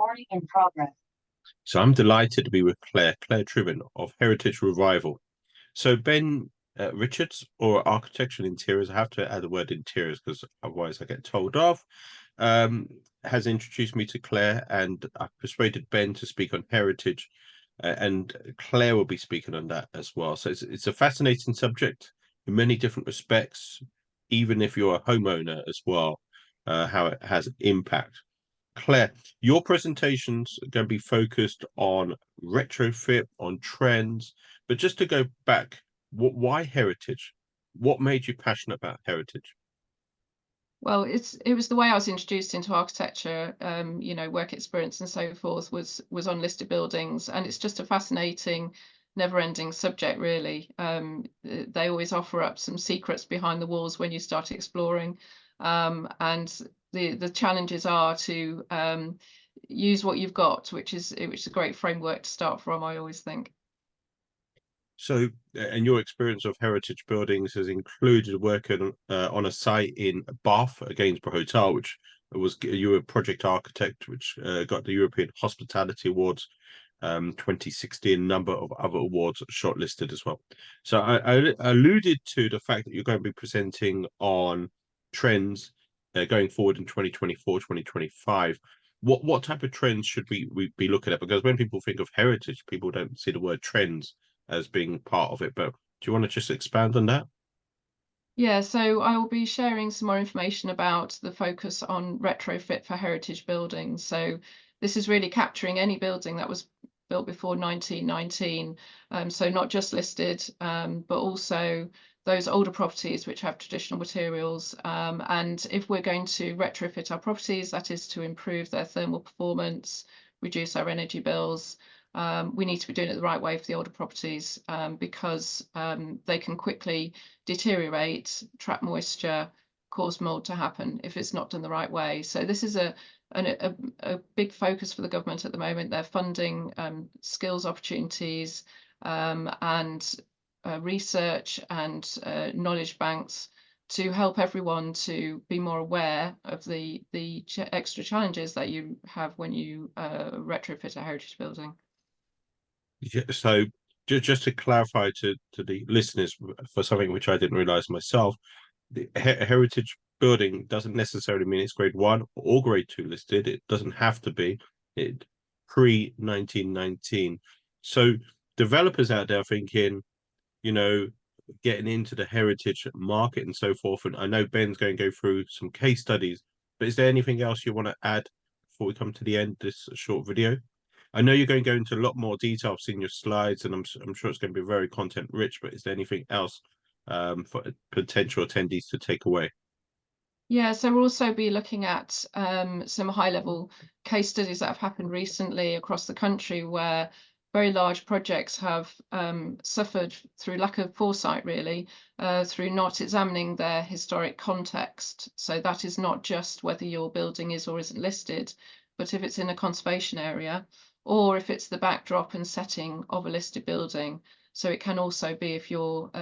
Recording in progress. So I'm delighted to be with Claire Tribbin of Heritage Revival. So Ben Richards, or Architecture and Interiors, I have to add the word interiors because otherwise I get told off, has introduced me to Claire, and I've persuaded Ben to speak on heritage, and Claire will be speaking on that as well. So it's a fascinating subject in many different respects, even if you're a homeowner as well, how it has impact. Claire, your presentations are going to be focused on retrofit, on trends, but just to go back, why heritage? What made you passionate about heritage? Well, it was the way I was introduced into architecture. Work experience and so forth was on listed buildings, and it's just a fascinating, never-ending subject, really. They always offer up some secrets behind the walls when you start exploring, and the challenges are to use what you've got, which is a great framework to start from, I always think. So, and your experience of heritage buildings has included working on a site in Bath at Gainsborough Hotel, which you were a project architect, which got the European Hospitality Awards 2016, a number of other awards shortlisted as well. So I alluded to the fact that you're going to be presenting on trends going forward in 2024, 2025. What type of trends should we be looking at? Because when people think of heritage, people don't see the word trends as being part of it. But do you want to just expand on that? Yeah, so I will be sharing some more information about the focus on retrofit for heritage buildings. So this is really capturing any building that was built before 1919. So not just listed, but also those older properties which have traditional materials. And if we're going to retrofit our properties, that is to improve their thermal performance, reduce our energy bills, we need to be doing it the right way for the older properties, because they can quickly deteriorate, trap moisture, cause mold to happen if it's not done the right way. So this is a big focus for the government at the moment. They're funding skills opportunities, and research and knowledge banks to help everyone to be more aware of the extra challenges that you have when you retrofit a heritage building. Yeah, so just to clarify to the listeners for something which I didn't realize myself, the heritage building doesn't necessarily mean it's grade 1 or grade 2 listed. It doesn't have to be. It pre 1919. So developers out there thinking, you know, getting into the heritage market and so forth. And I know Ben's going to go through some case studies, but is there anything else you want to add before we come to the end of this short video? I know you're going to go into a lot more detail. I've seen your slides, and I'm sure it's going to be very content rich. But is there anything else for potential attendees to take away? Yeah, so we'll also be looking at some high-level case studies that have happened recently across the country where very large projects have suffered through lack of foresight, really, through not examining their historic context. So that is not just whether your building is or isn't listed, but if it's in a conservation area, or if it's the backdrop and setting of a listed building. So it can also be if you're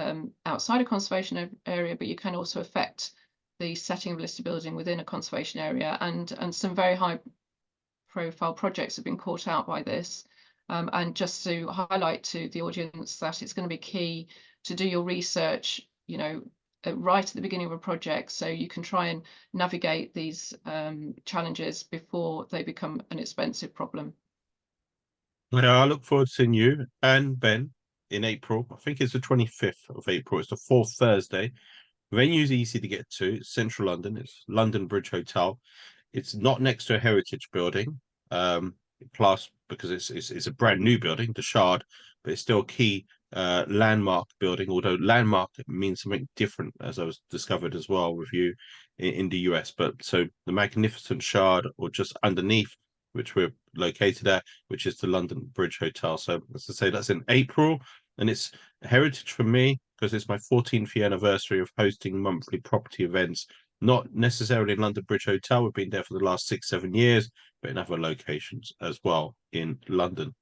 outside a conservation area, but you can also affect the setting of a listed building within a conservation area, and some very high profile projects have been caught out by this. And just to highlight to the audience that it's going to be key to do your research, right at the beginning of a project, so you can try and navigate these challenges before they become an expensive problem. Well, I look forward to seeing you and Ben in April. I think it's the 25th of April. It's the fourth Thursday. Venue's easy to get to. It's central London. It's London Bridge Hotel. It's not next to a heritage building, plus because it's a brand new building, the Shard, but it's still a key landmark building. Although landmark means something different, as I was discovered as well with you in the US. But so the magnificent Shard, or just underneath, which we're located at, which is the London Bridge Hotel. So as I say, that's in April, and it's heritage for me because it's my 14th year anniversary of hosting monthly property events, not necessarily in London Bridge Hotel. We've been there for the last 6-7 years, but in other locations as well in London.